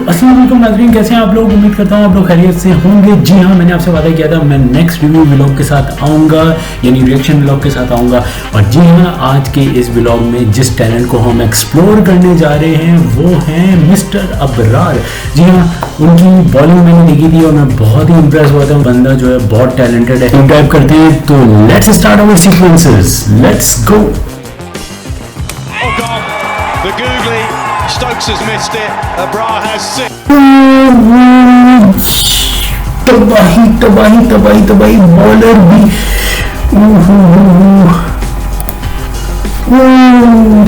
अस्सलाम वालेकुम नाज़रीन, कैसे हैं आप लोग। उम्मीद करता हूँ आप लोग खैरियत से होंगे। जी हाँ, मैंने आपसे वादा किया था मैं नेक्स्ट रिव्यू व्लॉग के साथ आऊँगा, यानी रिएक्शन व्लॉग के साथ आऊँगा। और जी हाँ, आज के इस व्लॉग में जिस टैलेंट को हम एक्सप्लोर करने जा रहे हैं वो हैं मिस्टर अबरार। जी हाँ, उनकी बॉलिंग मैंने देखी थी और मैं बहुत ही इंप्रेस हुआ था। बंदा जो है बहुत टैलेंटेड है। टाइप करते हैं तो let's start our sequences, let's go. The googly, Stokes has missed it, Abrar has six. तबाही तबाही तबाही तबाही, बॉलर भी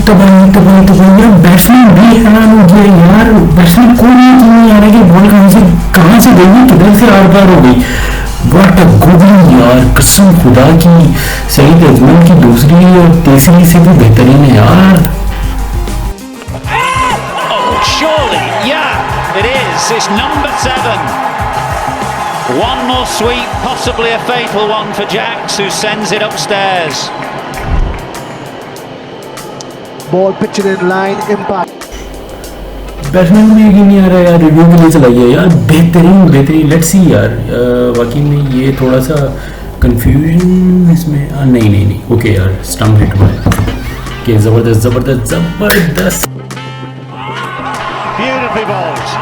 तबाही तबाही तबाही। यार बैट्समैन भी हैरान हो गया यार, बैट्समैन को नहीं आ रहा कि बॉल कहाँ से गई, किधर से आर पार हो गई। व्हाट अ गुगली यार, कसम खुदा की। सईद अजमल की दूसरी और तीसरी से भी बेहतरीन है यार। It's number 7. One more sweep, possibly a fatal one for Jacks, who sends it upstairs. Ball pitched in line, impact. Batsman को यकीन नहीं आ रहा यार, रिव्यू के लिए चलाई है यार, बेहतरीन बेहतरीन। लेट्स सी यार, वाकई में ये थोड़ा सा कंफ्यूजन इसमें नहीं नहीं नहीं। ओके यार, स्टंप हिट हुआ है कि जबरदस्त जबरदस्त जबरदस्त। Beautifully bowled.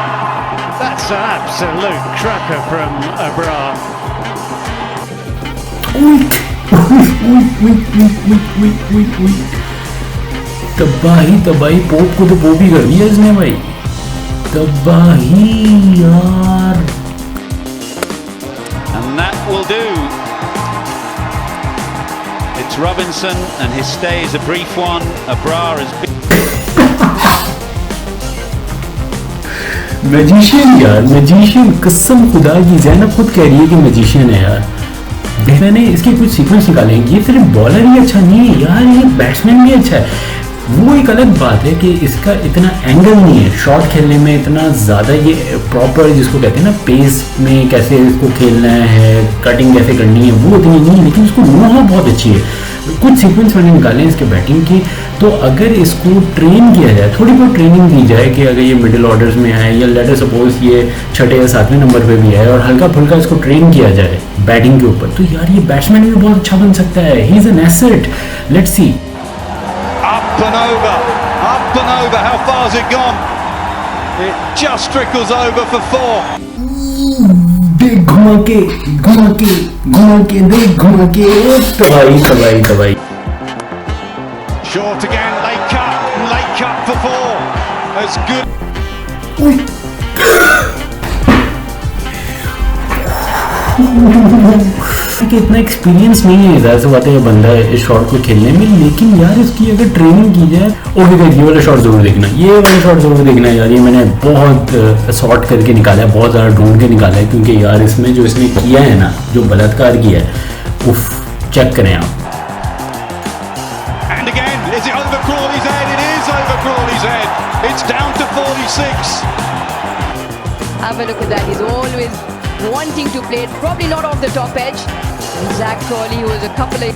That's an absolute cracker from Abrar. तबाही तबाही, पोप को तो पोप ही कर दिया इसने भाई। तबाही यार। And that will do. It's Robinson and his stay is a brief one. Abrar has been magician यार, मैजिशियन, कसम खुदा की। ज़ैनब खुद कह रही है कि मैजिशियन है यार। मैंने इसके कुछ सीक्वेंस निकाले, ये सिर्फ बॉलर ही अच्छा नहीं है यार, ये बैट्समैन भी अच्छा है। वो एक अलग बात है कि इसका इतना एंगल नहीं है शॉट खेलने में, इतना ज़्यादा ये प्रॉपर जिसको कहते हैं ना पेस में कैसे इसको खेलना है, कटिंग कैसे करनी है, वो इतनी नहीं है। लेकिन उसको नोहा बहुत अच्छी है। कुछ सीक्वेंस मैंने निकाले हैं इसके बैटिंग की, तो अगर इसको ट्रेन किया जाए, थोड़ी बहुत ट्रेनिंग दी जाए कि अगर ये मिडिल ऑर्डर्स में आए या लेट सपोज ये 6 या 7वें नंबर पे भी आए और हल्का फुल्का इसको ट्रेन किया जाए बैटिंग के ऊपर, तो यार ये बैट्समैन भी बहुत अच्छा बन सकता है। He is an asset. Let's see. Up and over, how far has it gone? It just trickles over for 4. देख घुमा के घुमा के घुमा के, देख घुमा के, तबाही तबाही तबाही। Short again, late cut for 4. That's good. कि इतना एक्सपीरियंस नहीं है, ज़्यादा से बात है ये बंदा इस शॉट को खेलने में, लेकिन यार इसकी अगर ट्रेनिंग की जाए। ओके ये वाला शॉट ज़रूर देखना, ये वाला शॉट ज़रूर देखना यार। ये मैंने बहुत शॉर्ट करके निकाला है, बहुत ज़्यादा ढूंढ के निकाला है, क्योंकि यार इसमें जो इसने किया है ना, जो बलात्कार किया है, उफ, चेक करें आप। And again, is it over Crawley's head? It is over Crawley's head. It's down to 46. Have a look at that. He's always wanting to play it, probably not off the top edge. And Zach Crawley, who was a couple of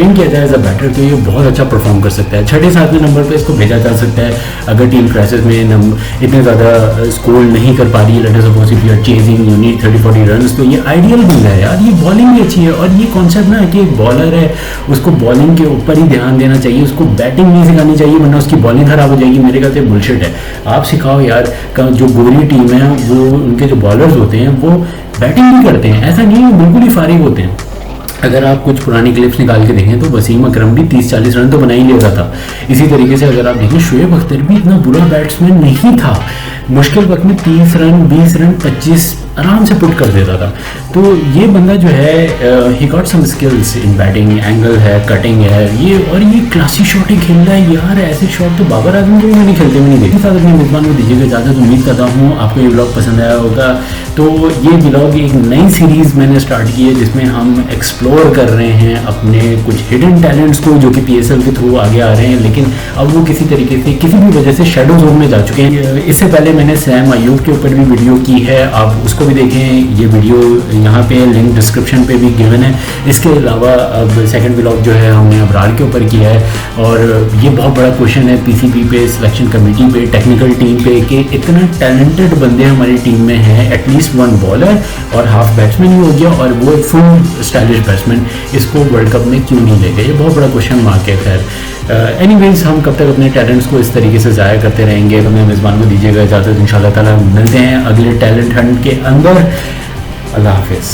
इन किया जाए as a batter तो ये बहुत अच्छा perform कर सकता है। 6-7वें number पे इसको भेजा जा सकता है अगर टीम क्राइसिस में इतने ज़्यादा स्कोर नहीं कर पा रही है। Let us suppose if you are chasing, you need 30-40 runs, तो ये आइडियल बंदा है यार। ये बॉलिंग भी अच्छी है, और ये कॉन्सेप्ट ना कि एक बॉलर है उसको बॉलिंग के ऊपर ही ध्यान देना चाहिए, उसको बैटिंग नहीं सिखानी चाहिए वरना उसकी बॉलिंग खराब हो जाएगी। मेरे ख्याल से बुलशिट है। आप सिखाओ यार, जो गोरी टीम है वो उनके जो बॉलर्स होते हैं वो बैटिंग भी करते हैं, ऐसा नहीं है बिल्कुल ही फारिग होते हैं। अगर आप कुछ पुरानी क्लिप्स निकाल के देखें तो वसीम अकरम भी 30-40 रन तो बना ही लेता था। इसी तरीके से अगर आप देखें शोएब अख्तर भी इतना बुरा बैट्समैन नहीं था, मुश्किल वक्त में 30 रन 20 रन 25 आराम से पुट कर देता था। तो ये बंदा जो है he got some skills in batting, angle है, कटिंग है ये, और ये क्लासिक शॉट ही खेल रहा है यार। ऐसे शॉट तो बाबर आजम को भी मैंने खेलते हुए नहीं देखे। साथ अपने मेजबान को दीजिएगा इजाज़त। उम्मीद करता हूँ आपको ये व्लॉग पसंद आया होगा। तो ये ब्लॉग एक नई सीरीज़ मैंने स्टार्ट की है जिसमें हम एक्सप्लोर कर रहे हैं अपने कुछ हिडन टैलेंट्स को जो कि PSL के थ्रू आगे आ रहे हैं, लेकिन अब वो किसी तरीके से किसी भी वजह से शेडो जोन में जा चुके हैं। इससे पहले मैंने सैम अयूब के ऊपर भी वीडियो की है, आप उसको भी देखें। ये वीडियो यहाँ पे लिंक डिस्क्रिप्शन पे भी गिवन है। इसके अलावा अब सेकंड ब्लॉग जो है हमने अबरार के ऊपर किया है, और ये बहुत बड़ा क्वेश्चन है PCB पे, सिलेक्शन कमेटी पे, टेक्निकल टीम पे कि इतना टैलेंटेड बंदे हमारी टीम में हैं, एटलीस्ट वन बॉलर और हाफ बैट्समैन ही हो गया और वो एक फुल स्टाइलिश बैट्समैन, इसको वर्ल्ड कप में क्यों नहीं ले गए? ये बहुत बड़ा क्वेश्चन मार्क है। खैर एनीवेज, हम कब तक अपने टैलेंट्स को इस तरीके से ज़ाया करते रहेंगे? तो मैं मेज़बान को दीजिएगा इजाज़त। इंशाल्लाह ताला मिलते हैं अगले टैलेंट हंट के अंदर। अल्लाह हाफिज़।